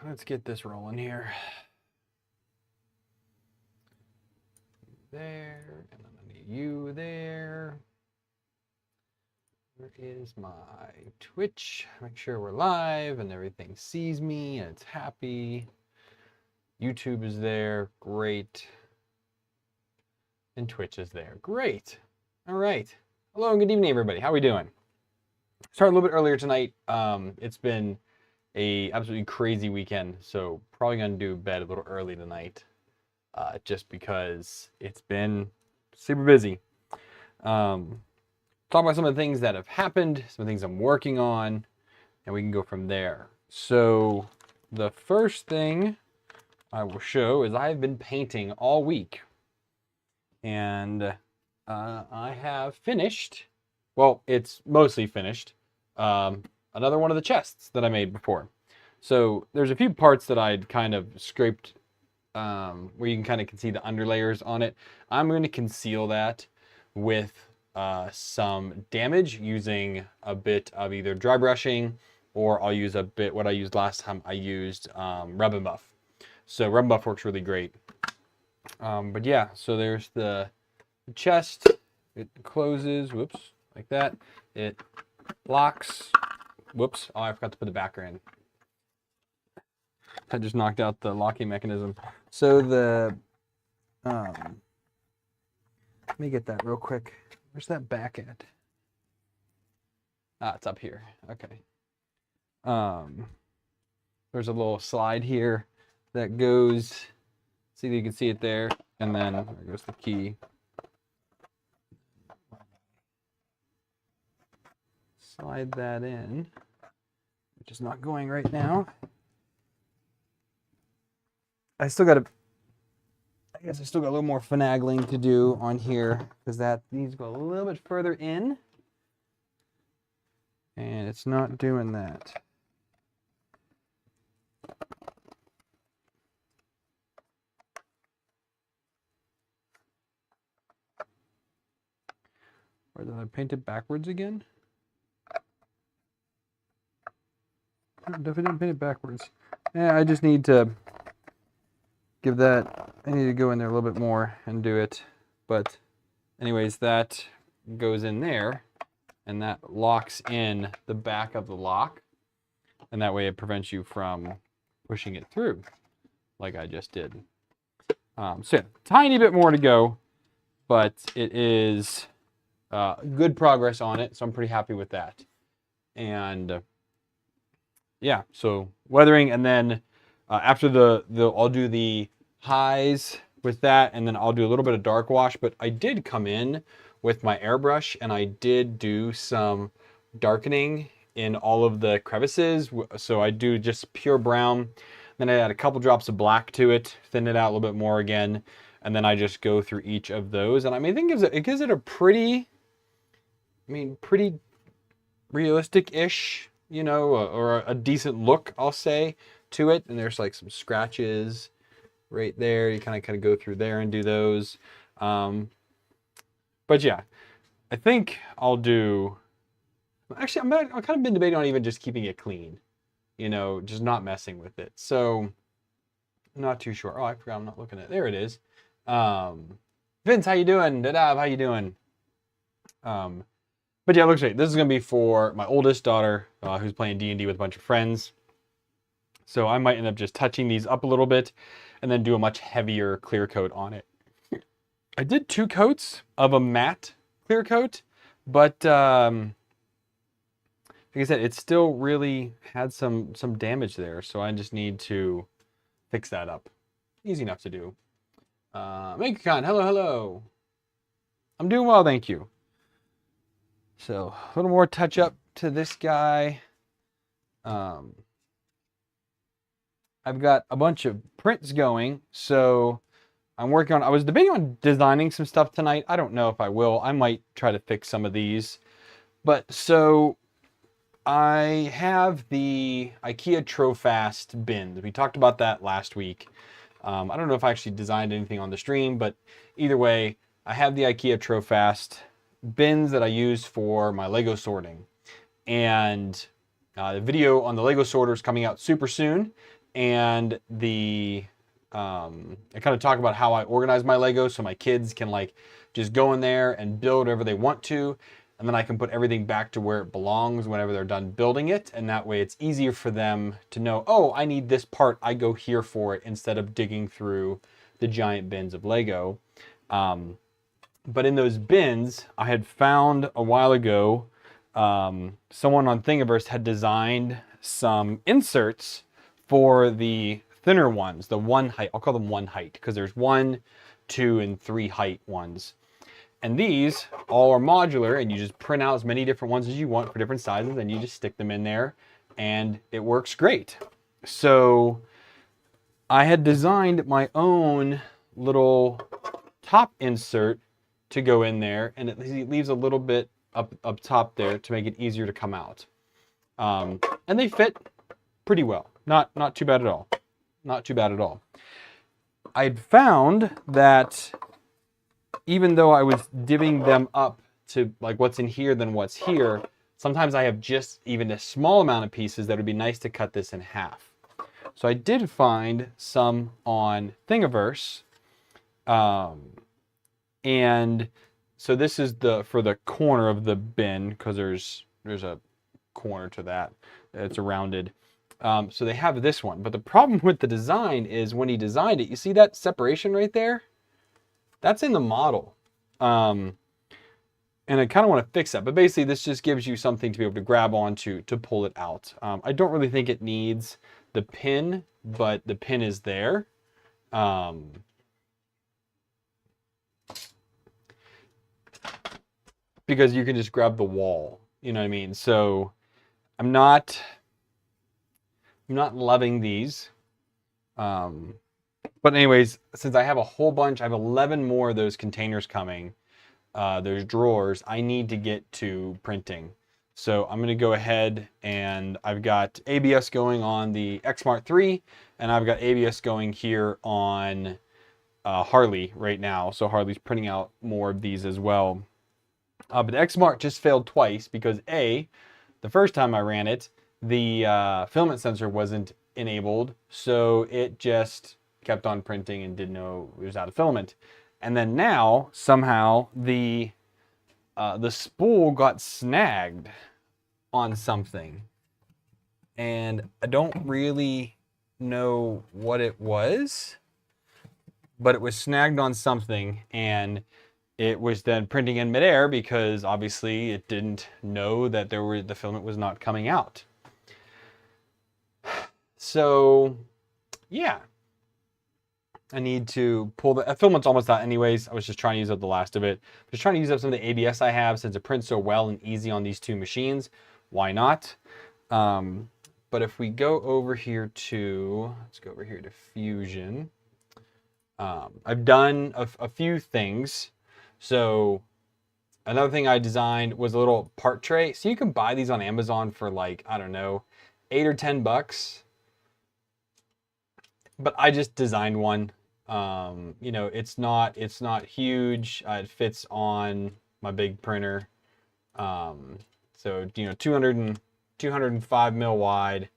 let's get this rolling here. There, and then I need you there. Where is my Twitch? Make sure we're live and everything sees me and it's happy. YouTube is there, great. And Twitch is there, great. All right. Hello and good evening, everybody. How are we doing? Started a little bit earlier tonight. It's been a absolutely crazy weekend, so probably gonna do bed a little early tonight, just because it's been super busy. Talk about some of the things that have happened, some of the things I'm working on, and we can go from there. So the first thing I will show is I've been painting all week, and I have finished. Well, it's mostly finished. Another one of the chests that I made before. So there's a few parts that I'd kind of scraped, where you can kind of see the underlayers on it. I'm going to conceal that with some damage using a bit of either dry brushing, or I'll use a bit what I used last time. I used Rub and Buff. So Rub and Buff works really great. But yeah, so there's the chest. It closes, whoops, like that. It locks. Whoops, oh, I forgot to put the backer in. I just knocked out the locking mechanism. So the, let me get that real quick. Where's that back at? Ah, it's up here. Okay. There's a little slide here that goes, see if you can see it there, and then there goes the key. Slide that in, which is not going right now. I still got I guess I still got a little more finagling to do on here, because that needs to go a little bit further in, and it's not doing that. Or did I paint it backwards again? I definitely didn't paint it backwards. Yeah, I just need to give that, I need to go in there a little bit more and do it. But anyways, that goes in there, and that locks in the back of the lock. And that way it prevents you from pushing it through, like I just did. So yeah, tiny bit more to go, but it is good progress on it, so I'm pretty happy with that. And yeah, so weathering, and then after I'll do the highs with that, and then I'll do a little bit of dark wash. But I did come in with my airbrush, and I did do some darkening in all of the crevices. So I do just pure brown, then I add a couple drops of black to it, thin it out a little bit more again, and then I just go through each of those. And I mean, I think it gives it a pretty realistic-ish, you know, or a decent look, I'll say, to it. And there's like some scratches right there. You kind of go through there and do those. But yeah, I think I'll do. Actually, I've kind of been debating on even just keeping it clean, you know, just not messing with it. So I'm not too sure. Oh, I forgot I'm not looking at it. There it is. Vince, how you doing? Dadab, how you doing? But yeah, it looks great. This is going to be for my oldest daughter, who's playing D&D with a bunch of friends. So I might end up just touching these up a little bit and then do a much heavier clear coat on it. I did 2 coats of a matte clear coat, but like I said, it still really had some damage there. So I just need to fix that up. Easy enough to do. MakeCon, hello. I'm doing well, thank you. So a little more touch up to this guy. I've got a bunch of prints going, so I'm working on, I was debating on designing some stuff tonight. I don't know if I will. I might try to fix some of these. But so I have the IKEA Trofast bins. We talked about that last week. I don't know if I actually designed anything on the stream, but either way, I have the IKEA Trofast bins that I use for my Lego sorting. And the video on the Lego sorter is coming out super soon. and I kind of talk about how I organize my Legos so my kids can like just go in there and build whatever they want to, and then I can put everything back to where it belongs whenever they're done building it, and that way it's easier for them to know, oh, I need this part, I go here for it, instead of digging through the giant bins of Lego. But in those bins, I had found a while ago, someone on Thingiverse had designed some inserts for the thinner ones, the 1 height. I'll call them 1 height because there's 1, 2, and 3 height ones. And these all are modular, and you just print out as many different ones as you want for different sizes, and you just stick them in there, and it works great. So I had designed my own little top insert to go in there, and it leaves a little bit up top there to make it easier to come out. And they fit pretty well. Not too bad at all. Not too bad at all. I'd found that even though I was divvying them up to like what's in here than what's here, sometimes I have just even a small amount of pieces that would be nice to cut this in half. So I did find some on Thingiverse. And so this is for the corner of the bin, because there's a corner to that. It's rounded. So they have this one, but the problem with the design is when he designed it, you see that separation right there? That's in the model. And I kind of want to fix that, but basically this just gives you something to be able to grab onto to pull it out. I don't really think it needs the pin, but the pin is there. Because you can just grab the wall, you know what I mean? So I'm not loving these. But anyways, since I have a whole bunch, I have 11 more of those containers coming, those drawers, I need to get to printing. So I'm going to go ahead, and I've got ABS going on the Xmart 3, and I've got ABS going here on Harley right now. So Harley's printing out more of these as well. But the Xmart just failed twice because the first time I ran it, the filament sensor wasn't enabled, so it just kept on printing and didn't know it was out of filament. And then now somehow the spool got snagged on something, and I don't really know what it was, but it was snagged on something, and it was then printing in midair because obviously it didn't know that the filament was not coming out. So yeah, I need to pull the filament's almost out anyways. I was just trying to use up the last of it. Just trying to use up some of the ABS I have since it prints so well and easy on these 2 machines. Why not? But if we go over here to, let's go over here to Fusion. I've done a few things. So another thing I designed was a little part tray. So you can buy these on Amazon for like, I don't know, $8 or $10. But I just designed one. You know, it's not huge. It fits on my big printer. So, you know, 205 mil wide,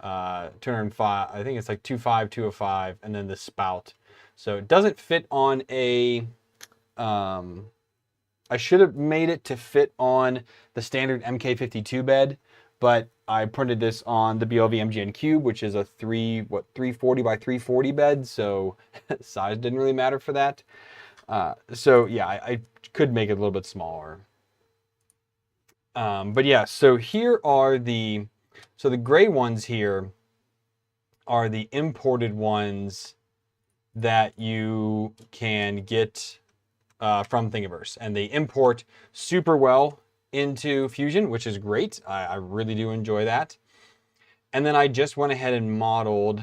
205, I think it's like 205, and then the spout. So it doesn't fit on a, I should have made it to fit on the standard MK52 bed, but I printed this on the BLV MGN Cube, which is a 340 by 340 bed, so size didn't really matter for that. So yeah, I could make it a little bit smaller. But yeah, so here are the gray ones here are the imported ones that you can get from Thingiverse, and they import super well into Fusion, which is great. I really do enjoy that. And then I just went ahead and modeled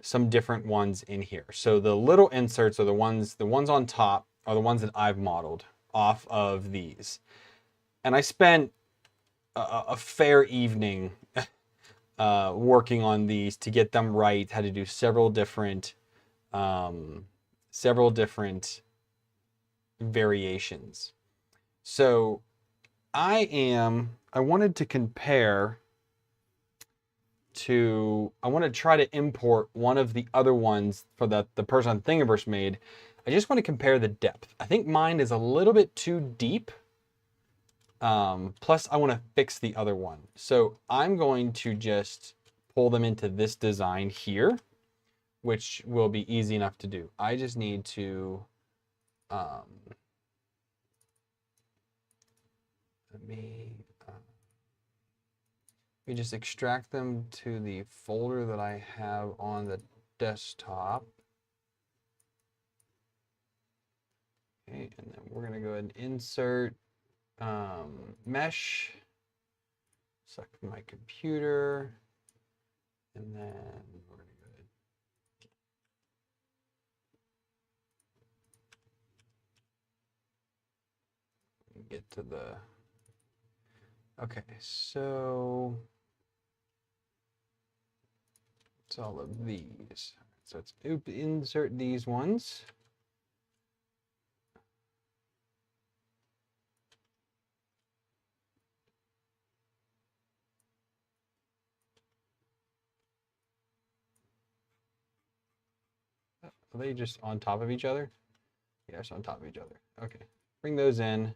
some different ones in here. So the little inserts are the ones on top are the ones that I've modeled off of these. And I spent a fair evening working on these to get them right. Had to do several different variations. So I wanted to compare I want to try to import one of the other ones for the person on Thingiverse made. I just want to compare the depth. I think mine is a little bit too deep. Plus I want to fix the other one. So I'm going to just pull them into this design here, which will be easy enough to do. I just need to, let me just extract them to the folder that I have on the desktop. Okay, and then we're gonna go ahead and insert mesh, select my computer, and then we're gonna go ahead and get to the, okay, so it's all of these. So let's insert these ones. Are they just on top of each other? Yes, on top of each other. Okay, bring those in.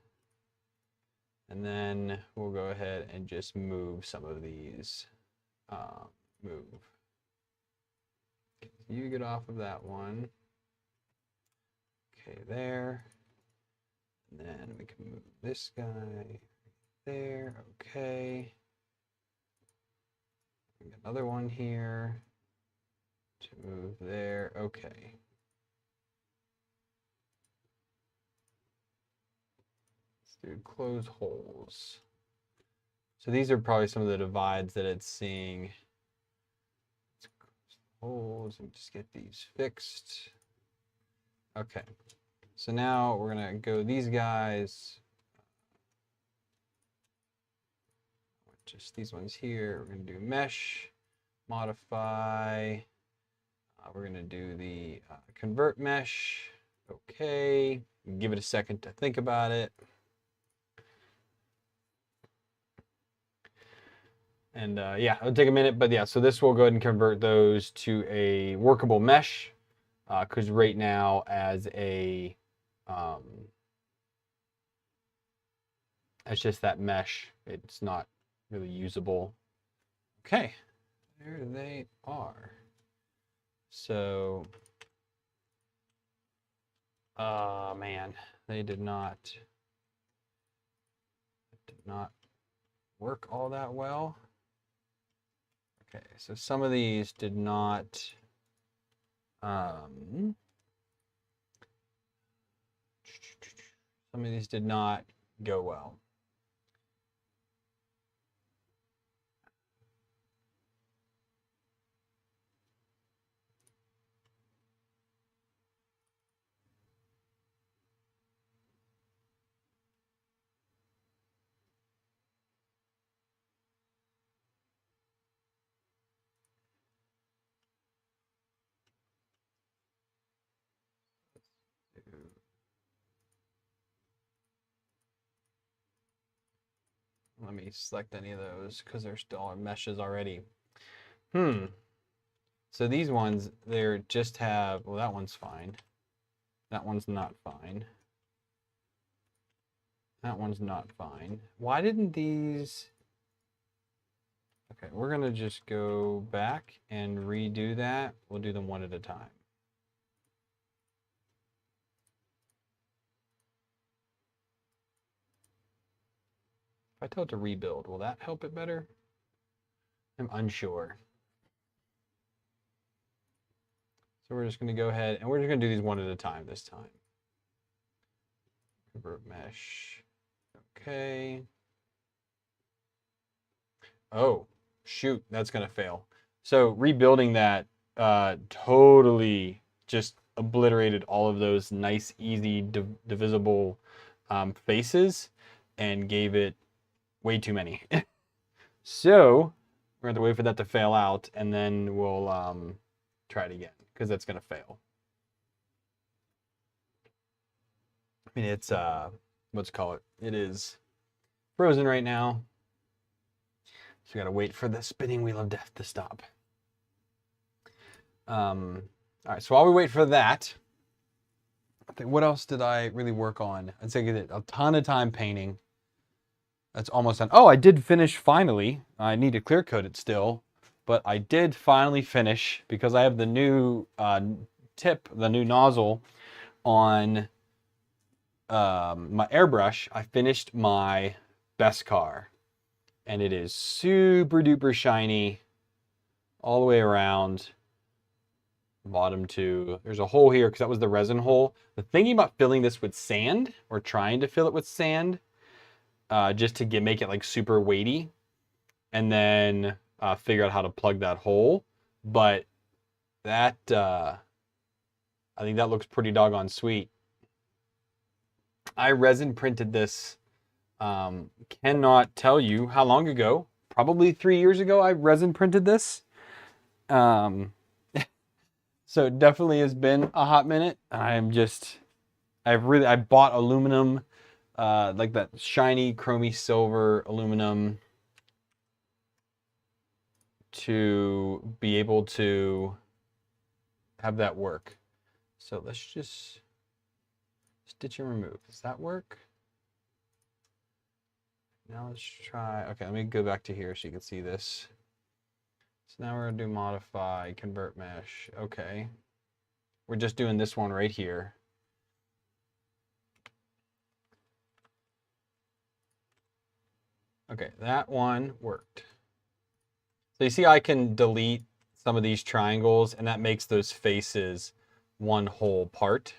And then we'll go ahead and just move some of these. Move. You get off of that one. Okay, there. And then we can move this guy there. Okay. Another one here to move there. Okay. Let's do close holes. So these are probably some of the divides that it's seeing. Let's close the holes and just get these fixed. Okay. So now we're gonna go these guys. Just these ones here. We're gonna do mesh, modify. We're gonna do the convert mesh. Okay. Give it a second to think about it. And yeah, it'll take a minute, but yeah, so this will go ahead and convert those to a workable mesh, because right now as a, it's just that mesh, it's not really usable. Okay, there they are. So, man, they did not work all that well. Okay, so some of these did not, some of these did not go well. Let me select any of those because they're still on meshes already. So these ones, they're just have, well, that one's fine. That one's not fine. That one's not fine. Why didn't these? Okay, we're gonna just go back and redo that. We'll do them one at a time. If I tell it to rebuild, will that help it better? I'm unsure. So we're just gonna go ahead and we're just gonna do these one at a time this time. Convert mesh. Okay. Oh, shoot, that's gonna fail. So rebuilding that totally just obliterated all of those nice, easy, divisible faces and gave it way too many. So we're gonna have to wait for that to fail out and then we'll try it again because that's gonna fail. I mean, it's let's call it. It is frozen right now. So we got to wait for the spinning wheel of death to stop. All right, so while we wait for that, I think, what else did I really work on? I'd say I did a ton of time painting. That's almost done. Oh, I did finish finally. I need to clear coat it still, but I did finally finish because I have the new tip, the new nozzle on my airbrush. I finished my Beskar, and it is super duper shiny all the way around. Bottom two. There's a hole here because that was the resin hole. The thinking about filling this with sand, or trying to fill it with sand, just to make it like super weighty, and then figure out how to plug that hole. But that I think that looks pretty doggone sweet. I resin printed this. Cannot tell you how long ago. Probably 3 years ago. I resin printed this. So it definitely has been a hot minute. I bought aluminum, like that shiny chromy silver aluminum, to be able to have that work. So let's just stitch and remove. Does that work? Now let's try, okay, let me go back to here so you can see this. So now we're gonna do modify, convert mesh. Okay. We're just doing this one right here. Okay, that one worked. So you see I can delete some of these triangles, and that makes those faces one whole part,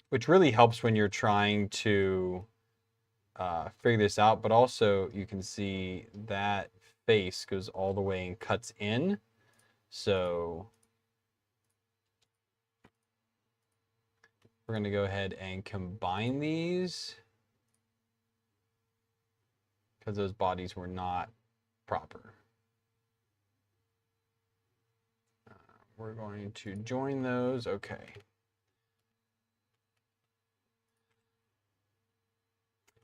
which really helps when you're trying to figure this out. But also you can see that face goes all the way and cuts in. So we're going to go ahead and combine these because those bodies were not proper. We're going to join those. Okay.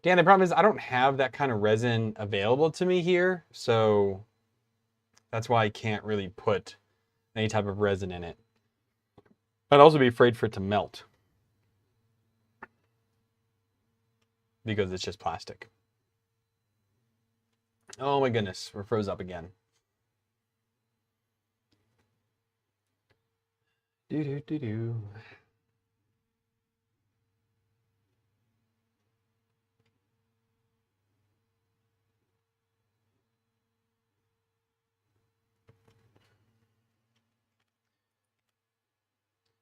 Dan, the problem is I don't have that kind of resin available to me here, so that's why I can't really put any type of resin in it. I'd also be afraid for it to melt because it's just plastic. Oh my goodness, we're froze up again. Do.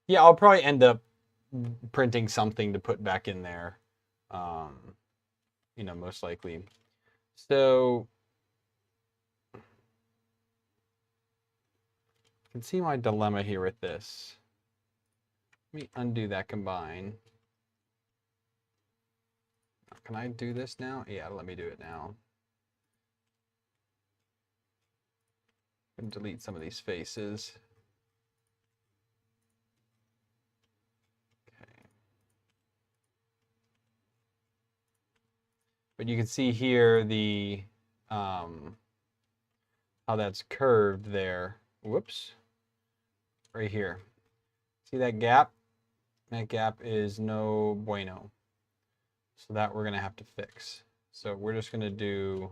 Yeah, I'll probably end up printing something to put back in there, you know, most likely. So you can see my dilemma here with this. Let me undo that combine. Can I do this now? Yeah, let me do it now. And delete some of these faces. Okay. But you can see here the how that's curved there. Whoops. Right here. See that gap? That gap is no bueno. So that we're going to have to fix. So we're just going to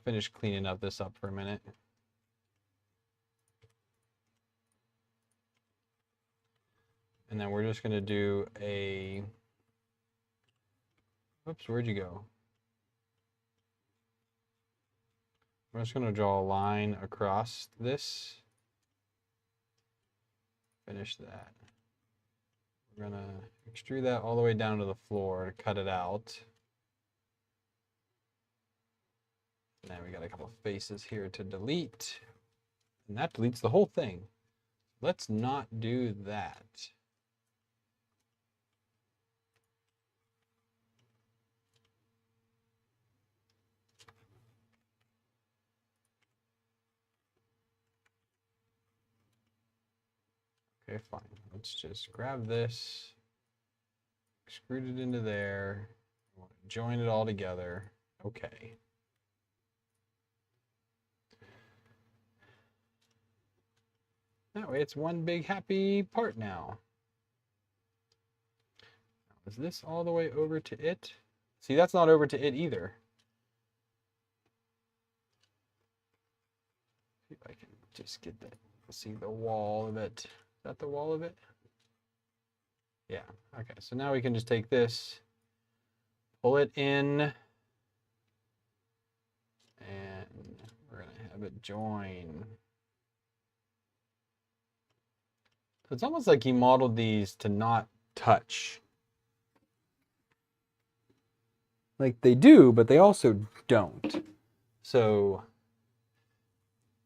finish cleaning up this up for a minute. And then we're just going to do a, oops, where'd you go? I'm just going to draw a line across this. Finish that. We're going to extrude that all the way down to the floor to cut it out. And then we got a couple of faces here to delete. And that deletes the whole thing. Let's not do that. Okay, fine. Let's just grab this, extrude it into there, join it all together. Okay. That way it's one big happy part now. Is this all the way over to it? See, that's not over to it either. See if I can just get that. See the wall of it. Is that the wall of it? Yeah. Okay. So now we can just take this, pull it in, and we're going to have it join. So it's almost like he modeled these to not touch. Like they do, but they also don't. So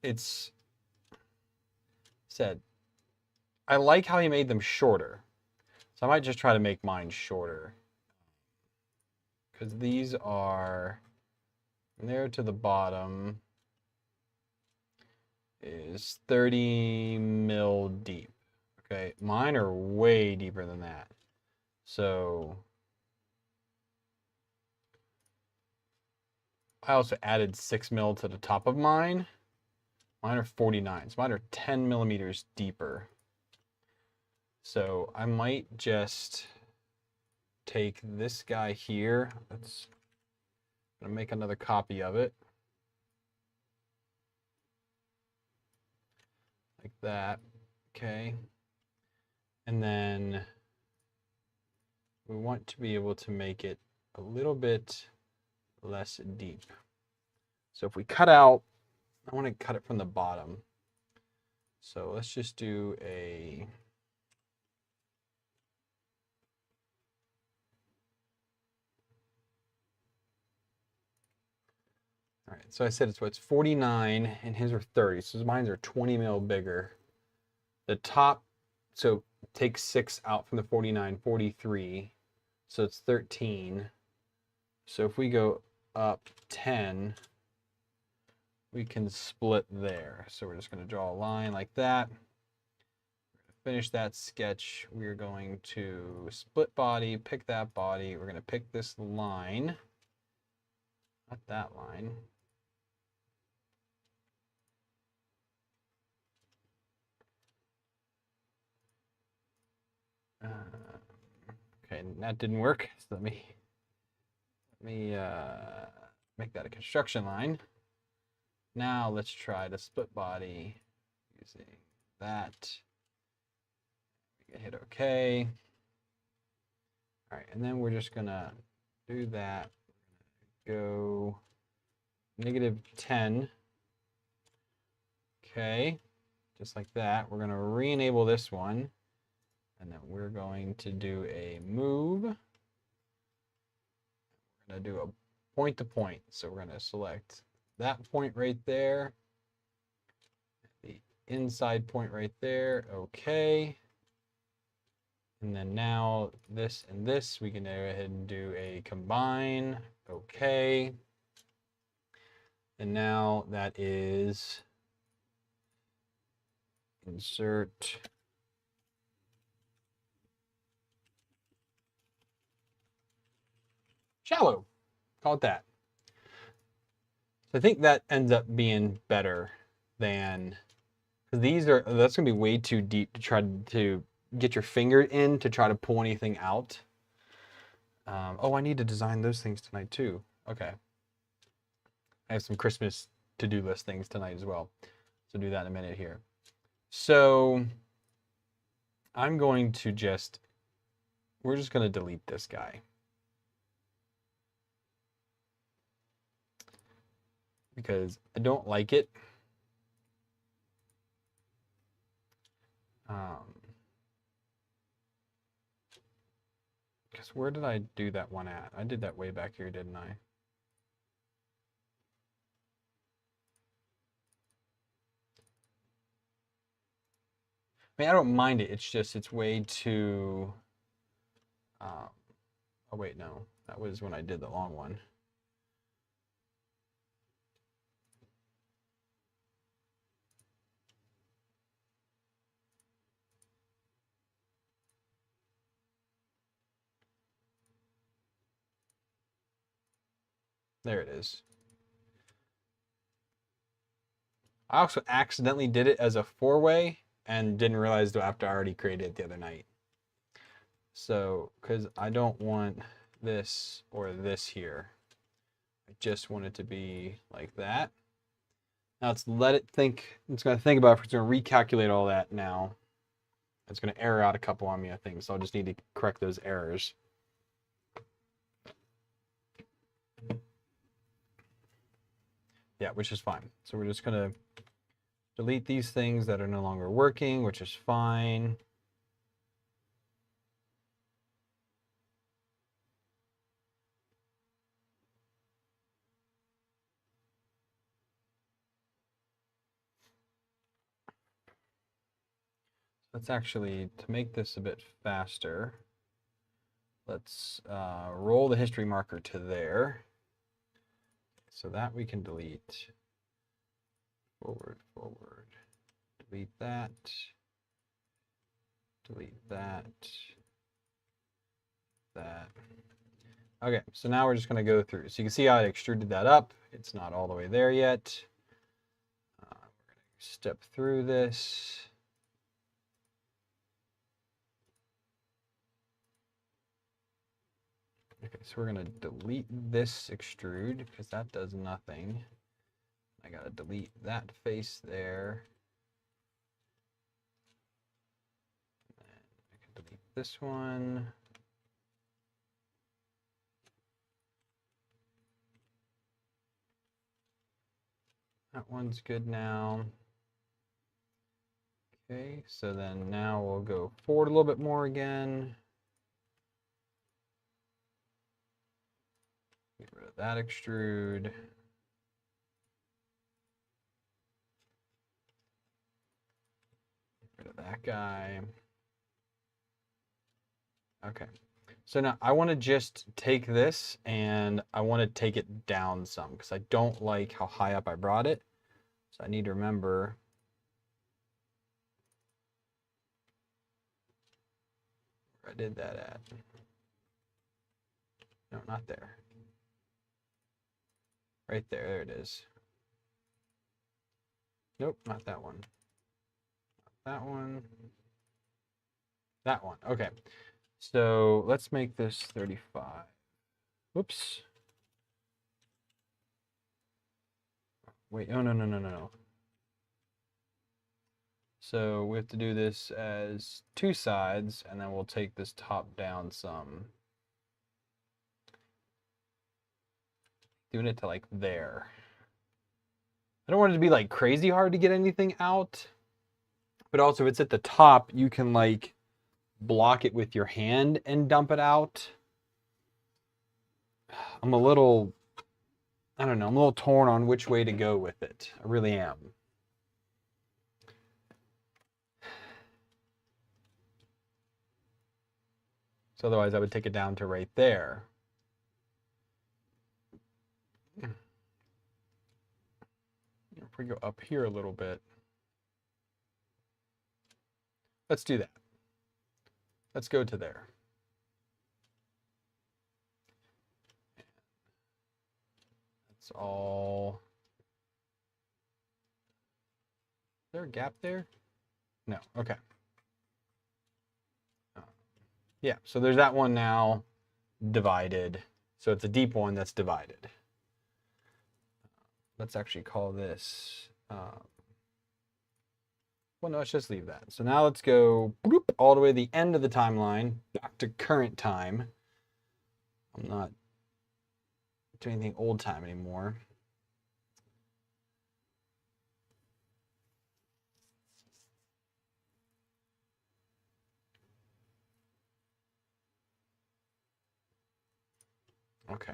it's said, I like how he made them shorter. So I might just try to make mine shorter. Because these are, from there to the bottom is 30 mil deep. Okay, mine are way deeper than that. So I also added 6 mil to the top of mine. Mine are 49, so mine are 10 millimeters deeper. So I might just take this guy here. I'm gonna make another copy of it. Like that, okay. And then we want to be able to make it a little bit less deep. So if we cut out, I want to cut it from the bottom. So let's just do a, all right, so I said it's 49 and his are 30. So mine are 20 mil bigger. The top, so take 6 out from the 49, 43. So it's 13. So if we go up 10, we can split there. So we're just going to draw a line like that. Finish that sketch. We're going to split body, pick that body. We're going to pick this line, not that line. Okay, that didn't work. So let me make that a construction line. Now let's try to split body using that. We can hit OK. All right, and then we're just gonna do that. Go -10. Okay, just like that. We're gonna re-enable this one. And then we're going to do a move. We're going to do a point to point. So we're going to select that point right there. The inside point right there. Okay. And then now this and this, we can go ahead and do a combine. Okay. And now that is insert. Shallow, call it that. So I think that ends up being better than, because that's gonna be way too deep to try to get your finger in to try to pull anything out. Oh, I need to design those things tonight too. Okay. I have some Christmas to-do list things tonight as well. So do that in a minute here. So I'm going to we're just gonna delete this guy. Because I don't like it. Because where did I do that one at? I did that way back here, didn't I? I mean, I don't mind it. It's just, it's way too... oh, wait, no. That was when I did the long one. There it is. I also accidentally did it as a 4-way, and didn't realize till after I already created it the other night. So, because I don't want this or this here. I just want it to be like that. Now let's let it think. It's going to think about it. It's going to recalculate all that now. It's going to error out a couple on me, I think. So I'll just need to correct those errors. Yeah, which is fine. So we're just going to delete these things that are no longer working, which is fine. Let's actually, to make this a bit faster, let's roll the history marker to there. So that we can delete. Forward, forward. Delete that. Delete that. That. Okay, so now we're just going to go through. So you can see how I extruded that up. It's not all the way there yet. We're going to step through this. Okay, so we're going to delete this extrude because that does nothing. I got to delete that face there. And I can delete this one. That one's good now. Okay, so then now we'll go forward a little bit more again. Get rid of that extrude. Get rid of that guy. Okay, so now I want to just take this and I want to take it down some because I don't like how high up I brought it. So I need to remember where I did that at. No, not there. Right there, there it is. Nope, not that one. Not that one. That one, okay. So let's make this 35. Whoops. Wait, oh, no. So we have to do this as two sides, and then we'll take this top down some. Doing it to like there. I don't want it to be like crazy hard to get anything out, but also if it's at the top, you can like block it with your hand and dump it out. I'm a little, I don't know, I'm a little torn on which way to go with it. I really am. So otherwise I would take it down to right there. If we go up here a little bit, let's do that. Let's go to there. That's all. Is there a gap there? No, okay. Yeah, so there's that one now divided. So it's a deep one that's divided. Let's actually call this, well, no, let's just leave that. So now let's go bloop, all the way to the end of the timeline, back to current time. I'm not doing anything old time anymore. Okay.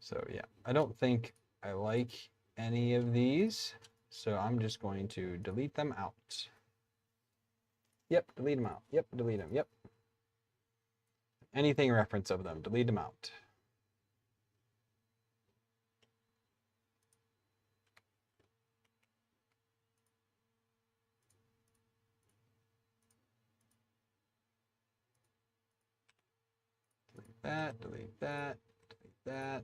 So yeah, I don't think I like any of these, so I'm just going to delete them out. Yep, delete them out. Yep, delete them. Yep. Anything reference of them, delete them out. Delete that, delete that, delete that.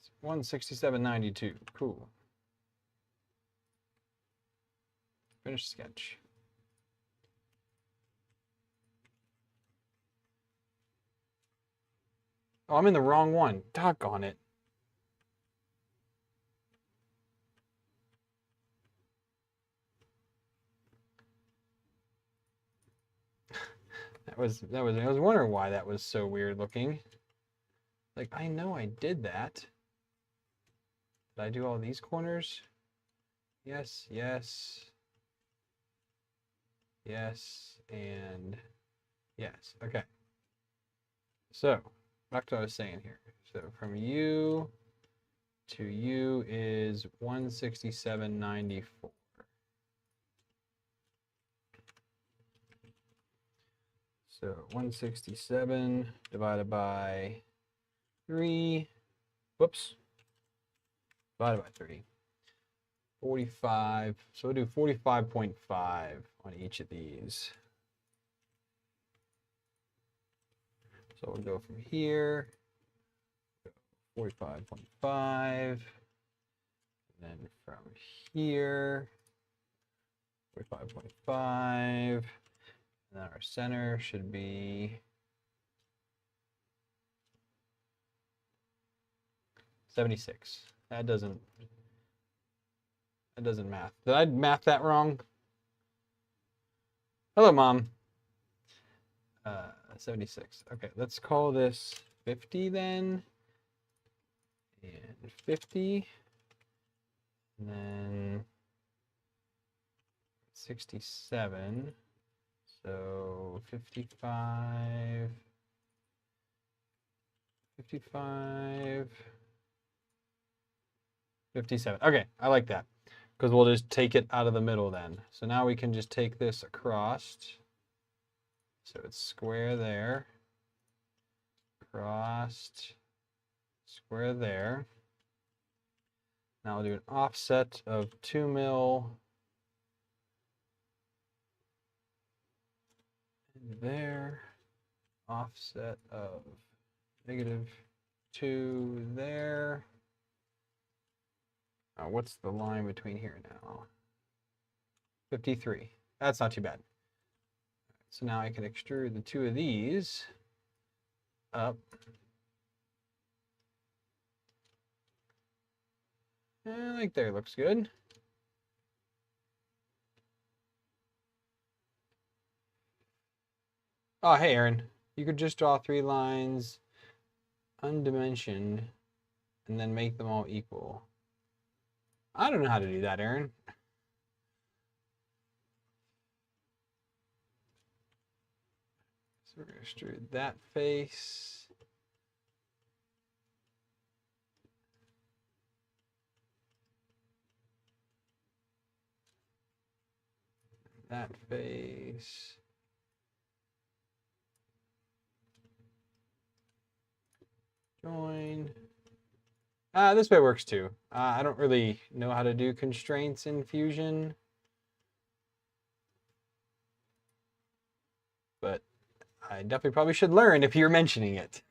It's 167.92. Cool. Finish sketch. Oh, I'm in the wrong one. Doggone it. I was wondering why that was so weird looking. Like, I know I did that. Did I do all these corners? Yes, yes. Yes, and yes. Okay. So, back to what I was saying here. So from U to U is 167.94. So 167 divided by 3. Whoops. Divided by 3. 45. So we'll do 45.5 on each of these. So we'll go from here, 45.5, and then from here, 45.5, and then our center should be 76. That doesn't math. Did I math that wrong? Hello, Mom. 76. Okay, let's call this 50 then. And 50. And then 67. So 55. 55. 57. Okay, I like that. Because we'll just take it out of the middle then. So now we can just take this across. So it's square there, crossed, square there. Now I'll do an offset of 2 mil there, offset of -2 there. What's the line between here now? 53. That's not too bad. So now I can extrude the two of these up. And like there, looks good. Oh, hey, Aaron. You could just draw 3 lines undimensioned and then make them all equal. I don't know how to do that, Aaron. So we're going to extrude that face. That face. Join. This way works too. I don't really know how to do constraints in Fusion, but I definitely probably should learn if you're mentioning it.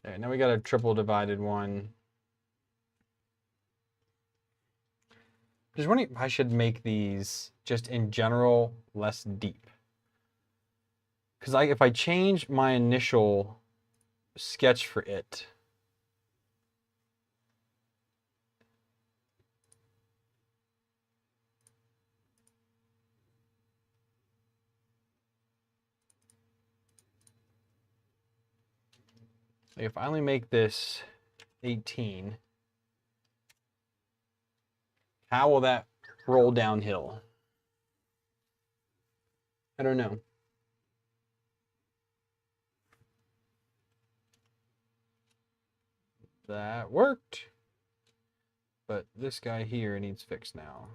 All right, now we got a triple divided one. Just wondering if I should make these just in general less deep. Because if I change my initial sketch for it, if I only make this 18, how will that roll downhill? I don't know. That worked. But this guy here needs fixed now.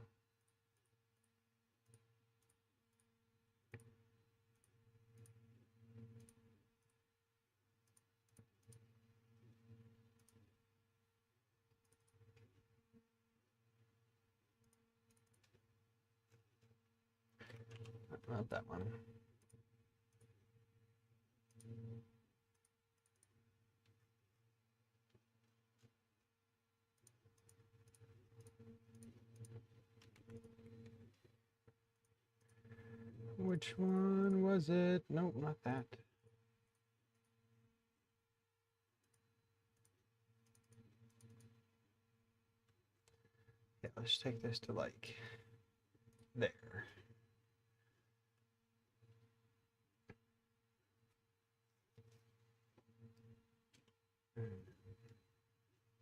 not that one. Which one was it? Nope, not that. Yeah, let's take this to like there.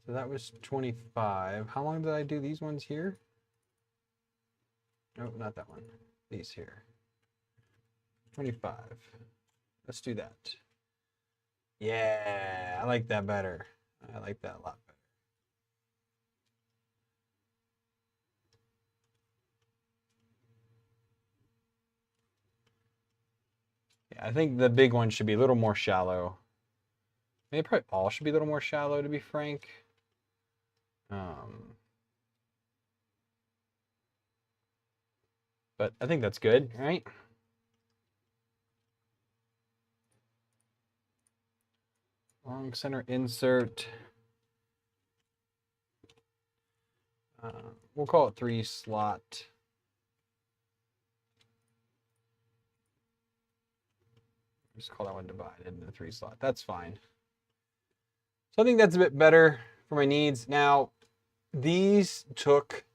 So that was 25. How long did I do these ones here? Nope, not that one. These here. 25. Let's do that. Yeah, I like that better. I like that a lot better. Yeah, I think the big one should be a little more shallow. They probably all should be a little more shallow, to be frank. But I think that's good, right? Long center insert. We'll call it 3 slot. Just call that one divided into 3 slot. That's fine. So I think that's a bit better for my needs. Now, these took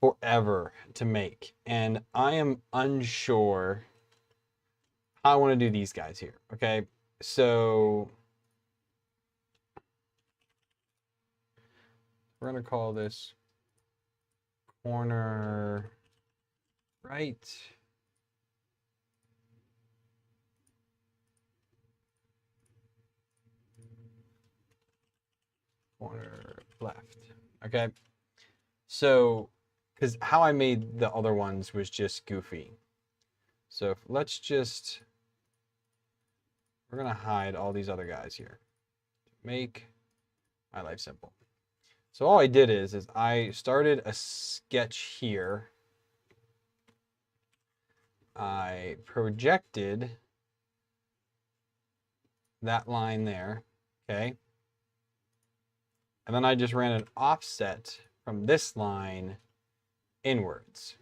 forever to make, and I am unsure how I want to do these guys here. Okay, so we're gonna call this corner right. Corner left. Okay, so because how I made the other ones was just goofy. So let's just, we're gonna hide all these other guys here. Make my life simple. So all I did is I started a sketch here. I projected that line there, okay? And then I just ran an offset from this line inwards.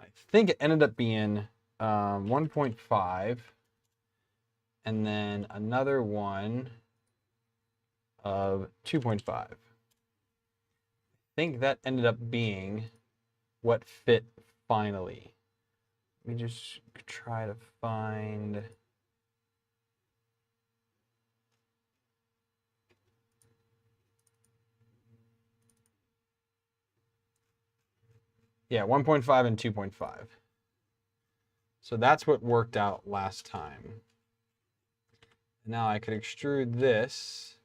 I think it ended up being 1.5, and then another one of 2.5. I think that ended up being what fit finally. Let me just try to find. Yeah, 1.5 and 2.5. So that's what worked out last time. Now I could extrude this.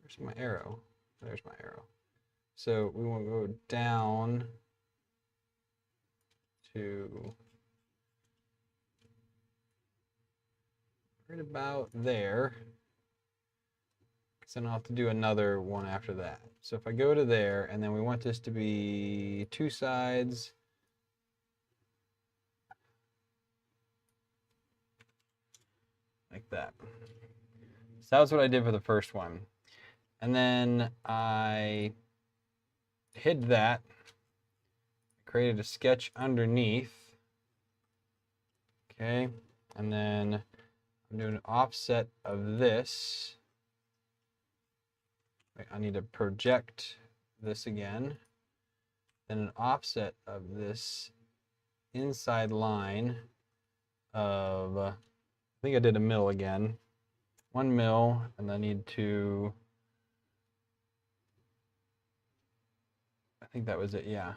Where's my arrow? There's my arrow. So we want to go down to right about there. Because then I'll have to do another one after that. So if I go to there, and then we want this to be 2 sides. Like that. So that was what I did for the first one. And then I hid that, created a sketch underneath. Okay, and then I'm doing an offset of this. Wait, I need to project this again. Then an offset of this inside line of, I think I did a mil again. 1 mil, and I need to, I think that was it, yeah.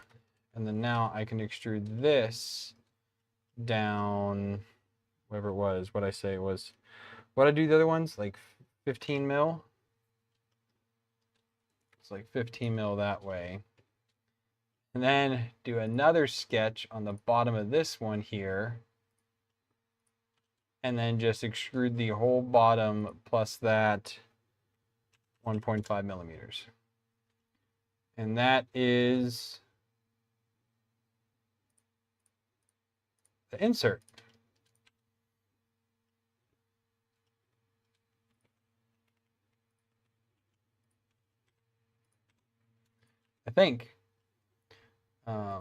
And then now I can extrude this down, whatever it was, what I say it was. What I do the other ones, like 15 mil? It's like 15 mil that way. And then do another sketch on the bottom of this one here. And then just extrude the whole bottom plus that 1.5 millimeters. And that is the insert. I think. I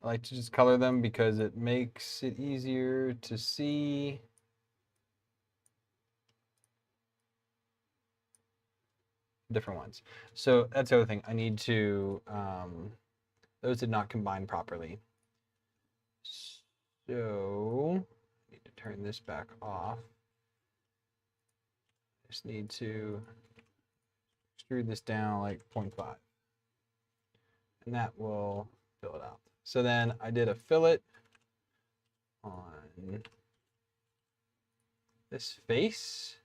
like to just color them because it makes it easier to see. Different ones. So that's the other thing. I need to, those did not combine properly. So I need to turn this back off. Just need to extrude this down like 0.5. And that will fill it out. So then I did a fillet on this face.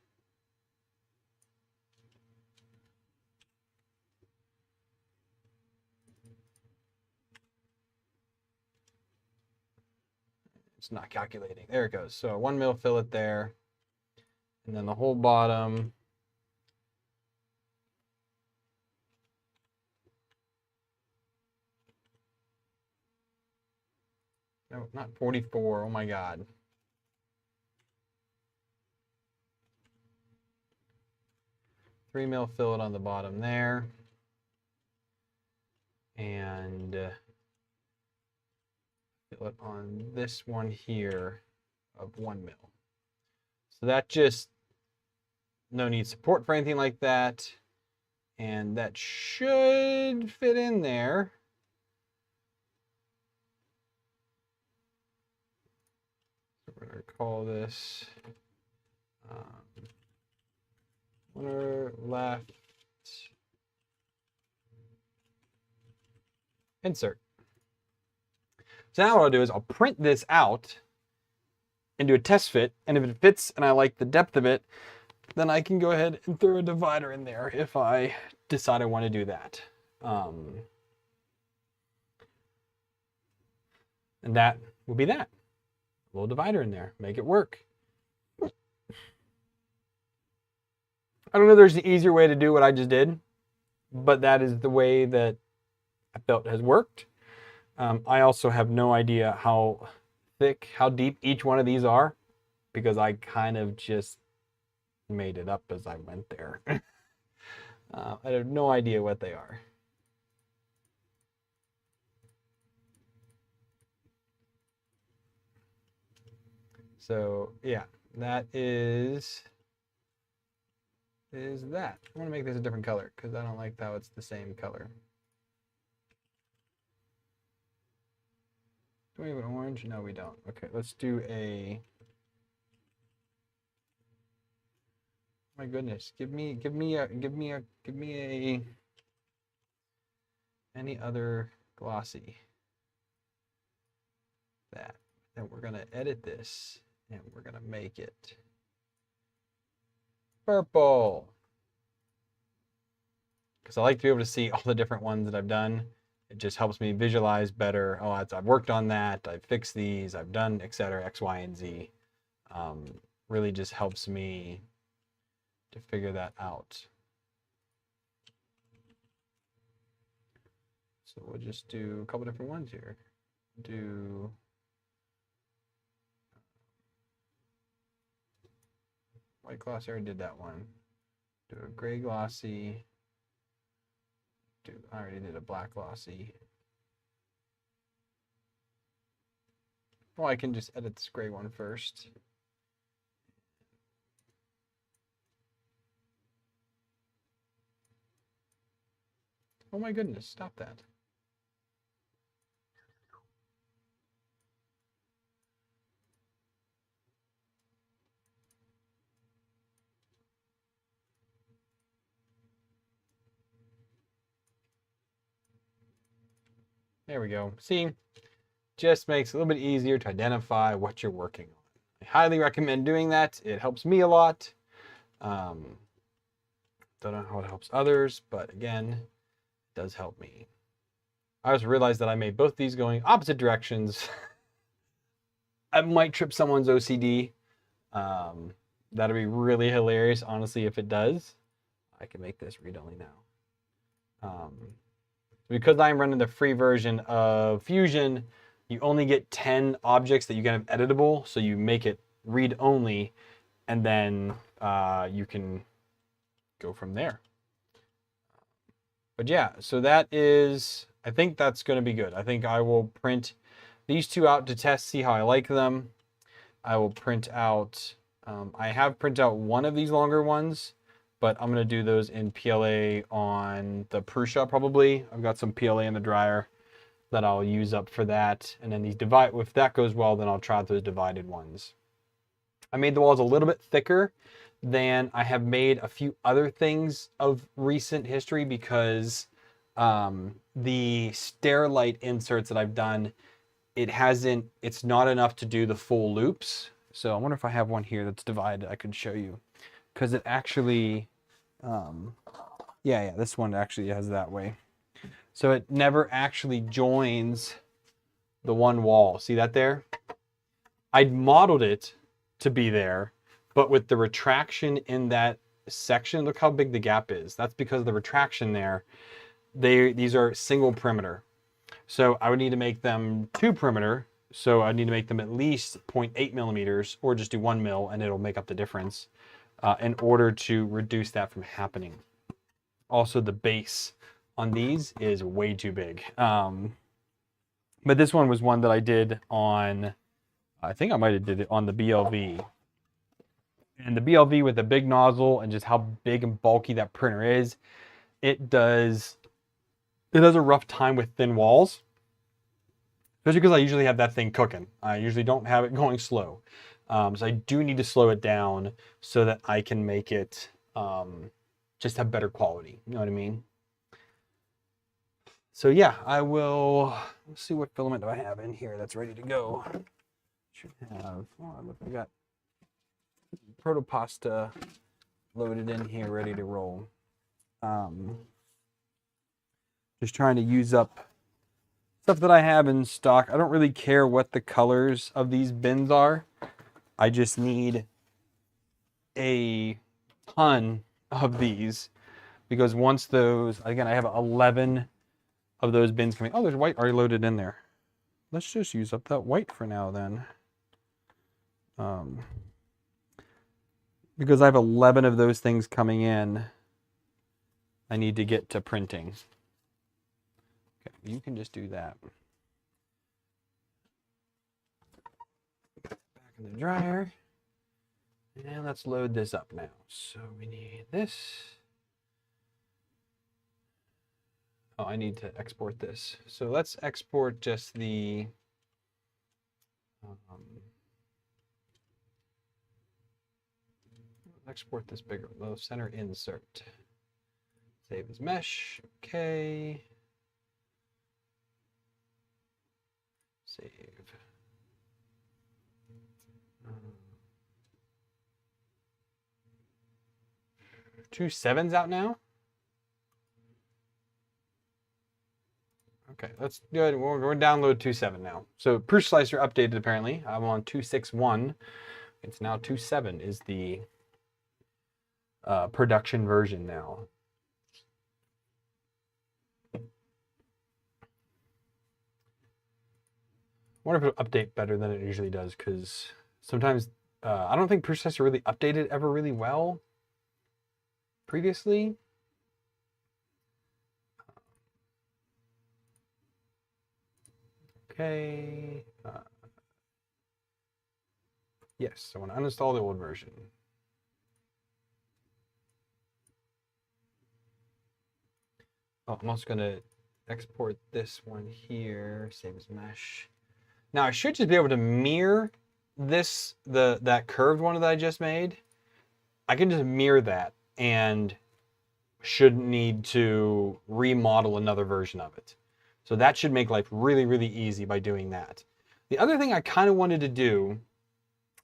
It's not calculating. There it goes. So a 1 mil fillet there. And then the whole bottom. No, not 44. Oh my God. Three mil fillet on the bottom there. And fillet on this one here of 1 mil. So that just, no need support for anything like that. And that should fit in there. So we're going to call this corner left insert. So now what I'll do is I'll print this out and do a test fit. And if it fits and I like the depth of it, then I can go ahead and throw a divider in there if I decide I want to do that. And that will be that. A little divider in there, make it work. I don't know if there's an easier way to do what I just did, but that is the way that I felt has worked. I also have no idea how thick, how deep each one of these are, because I kind of just made it up as I went there. I have no idea what they are. So yeah, that is that. I want to make this a different color because I don't like how it's the same color. Do we have an orange? No, we don't. Okay, let's do a. My goodness, give me a any other glossy. That. And we're gonna edit this and we're gonna make it purple. Because I like to be able to see all the different ones that I've done. It just helps me visualize better. Oh, I've worked on that. I've fixed these. I've done, etc. X, Y, and Z. Really just helps me to figure that out. So we'll just do a couple different ones here. Do white glossy, I already did that one. Do a gray glossy. I already did a black glossy. Oh, I can just edit this gray one first. Oh my goodness, stop that. There we go. See, just makes it a little bit easier to identify what you're working on. I highly recommend doing that. It helps me a lot. Don't know how it helps others, but again, it does help me. I just realized that I made both these going opposite directions. I might trip someone's OCD. That'd be really hilarious, honestly, if it does. I can make this read-only now. Because I'm running the free version of Fusion, you only get 10 objects that you can have editable, so you make it read only, and then you can go from there. But yeah, so that is, I think that's going to be good. I think I will print these two out to test, see how I like them. I will print out, I have printed out one of these longer ones, but I'm going to do those in PLA on the Prusa probably. I've got some PLA in the dryer that I'll use up for that. And then these divide, if that goes well, then I'll try out those divided ones. I made the walls a little bit thicker than I have made a few other things of recent history because the Sterilite inserts that I've done, it's not enough to do the full loops. So I wonder if I have one here that's divided I could show you. Because it actually, yeah, this one actually has that way. So it never actually joins the one wall. See that there? I'd modeled it to be there, but with the retraction in that section, look how big the gap is. That's because of the retraction there. These are single perimeter. So I would need to make them 2 perimeter. So I need to make them at least 0.8 millimeters or just do 1 mil and it'll make up the difference in order to reduce that from happening. Also, the base on these is way too big. But this one was one that I did on, I think I might have did it on the BLV. And the BLV with the big nozzle and just how big and bulky that printer is, it does a rough time with thin walls. Especially because I usually have that thing cooking. I usually don't have it going slow. So I do need to slow it down so that I can make it just have better quality. You know what I mean? So yeah, let's see what filament do I have in here that's ready to go. Should have, look, I got protopasta loaded in here, ready to roll. Just trying to use up stuff that I have in stock. I don't really care what the colors of these bins are. I just need a ton of these because once those, again, I have 11 of those bins coming. Oh, there's white already loaded in there. Let's just use up that white for now then. Because I have 11 of those things coming in, I need to get to printing. Okay, you can just do that. Back in the dryer. And let's load this up now. So we need this. Oh, I need to export this. So let's export just the export this bigger, the center insert. Save as mesh. Okay. Save. 2 7s out now. Okay, that's good. We're download 2.7 now. So Prusa Slicer updated apparently. I'm on 2.6.1. It's now 2.7 is the production version now. I wonder if it'll update better than it usually does, because sometimes I don't think Prusa Slicer really updated ever really well previously. Okay. Yes, I want to uninstall the old version. Oh, I'm also going to export this one here, save as mesh. Now I should just be able to mirror this, that curved one that I just made. I can just mirror that and shouldn't need to remodel another version of it. So that should make life really, really easy by doing that. The other thing I kind of wanted to do,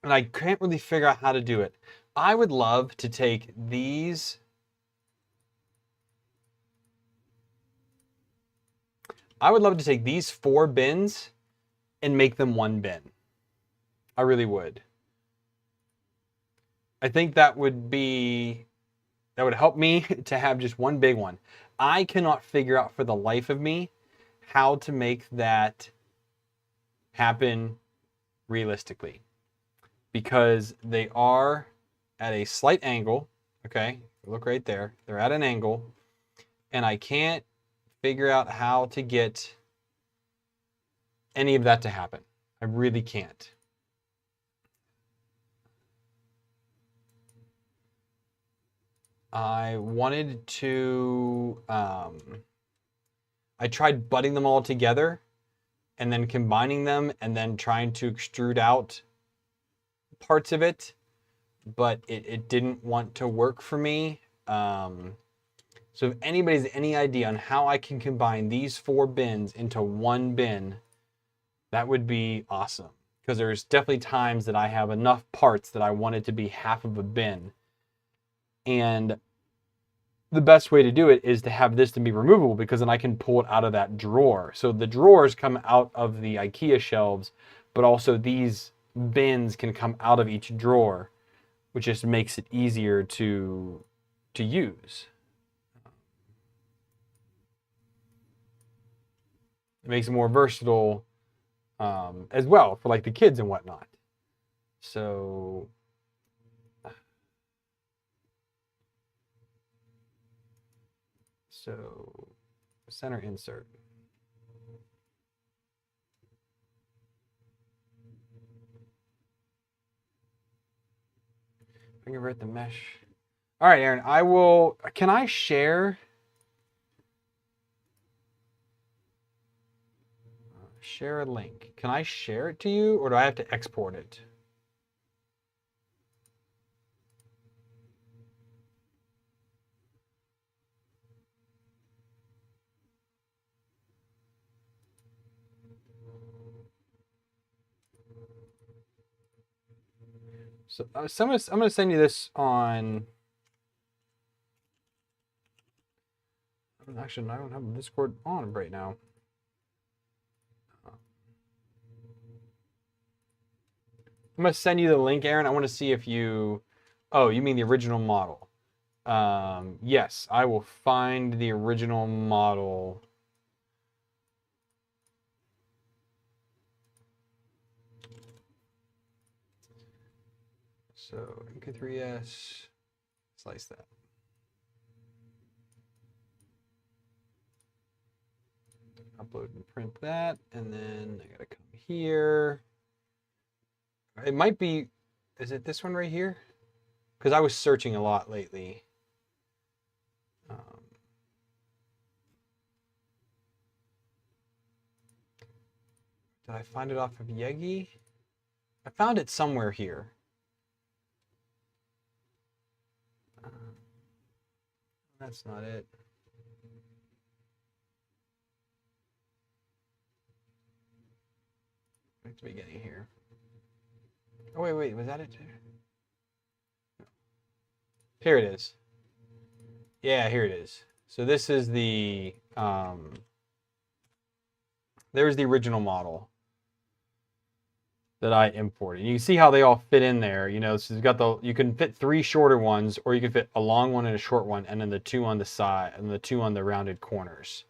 and I can't really figure out how to do it, I would love to take these. I would love to take these 4 bins and make them 1 bin. I really would. I think that would help me to have just one big one. I cannot figure out for the life of me how to make that happen realistically, because they are at a slight angle. Okay, look right there. They're at an angle, and I can't figure out how to get any of that to happen. I really can't. I wanted to, I tried butting them all together and then combining them and then trying to extrude out parts of it, but it didn't want to work for me. So if anybody has any idea on how I can combine these 4 bins into one bin, that would be awesome. Because there's definitely times that I have enough parts that I want it to be half of a bin. And the best way to do it is to have this to be removable, because then I can pull it out of that drawer. So the drawers come out of the IKEA shelves, but also these bins can come out of each drawer, which just makes it easier to use. It makes it more versatile as well for like the kids and whatnot. So center insert. I can convert the mesh. All right, Aaron, I will, can I share? Share a link. Can I share it to you, or do I have to export it? So, I'm gonna send you this on. Actually, I don't have Discord on right now. I'm gonna send you the link, Aaron. I want to see if you. Oh, you mean the original model? Yes, I will find the original model. So MK3S, slice that. Upload and print that, and then I gotta come here. It might be, is it this one right here? Because I was searching a lot lately. Did I find it off of Yegi? I found it somewhere here. That's not it. At the beginning here. Oh, wait, was that it? Here it is. Yeah, here it is. So this is the, there's the original model that I imported. You can see how they all fit in there. You know, so you've got you can fit 3 shorter ones, or you can fit a long one and a short one, and then the 2 on the side, and the 2 on the rounded corners.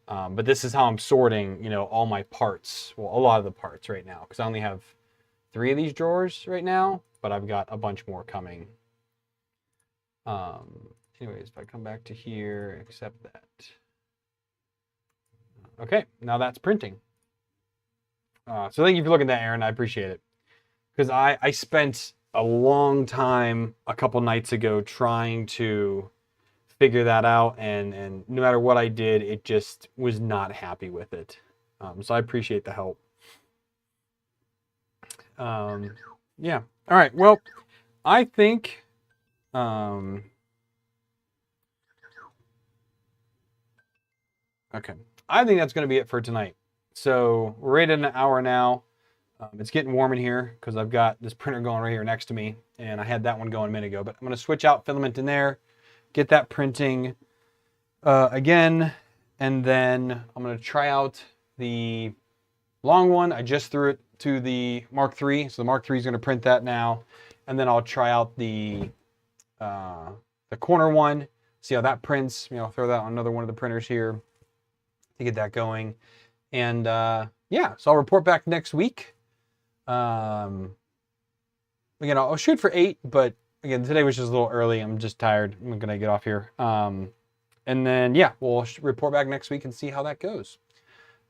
But this is how I'm sorting, you know, all my parts. Well, a lot of the parts right now, because I only have 3 of these drawers right now, but I've got a bunch more coming. Anyways, if I come back to here, accept that. Okay, now that's printing. So thank you for looking at that, Aaron. I appreciate it. Because I spent a long time a couple nights ago trying to figure that out, and no matter what I did, it just was not happy with it. So I appreciate the help. Yeah. All right. Well, I think okay. I think that's going to be it for tonight. So we're right at an hour now. It's getting warm in here because I've got this printer going right here next to me, and I had that one going a minute ago. But I'm going to switch out filament in there, get that printing again, and then I'm going to try out the long one. I just threw it to the Mark III, so the Mark III is going to print that now, and then I'll try out the corner one, see how that prints. You know, throw that on another one of the printers here to get that going. And yeah, so I'll report back next week. Again, I'll shoot for 8, but again, today was just a little early. I'm just tired. I'm gonna get off here. And then yeah, we'll report back next week and see how that goes.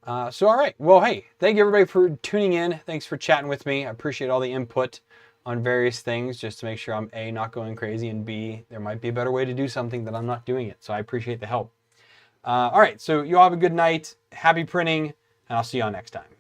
So all right, well, hey, thank you everybody for tuning in. Thanks for chatting with me. I appreciate all the input on various things just to make sure I'm A, not going crazy, and B, there might be a better way to do something that I'm not doing it. So I appreciate the help. All right, so you all have a good night. Happy printing, and I'll see you all next time.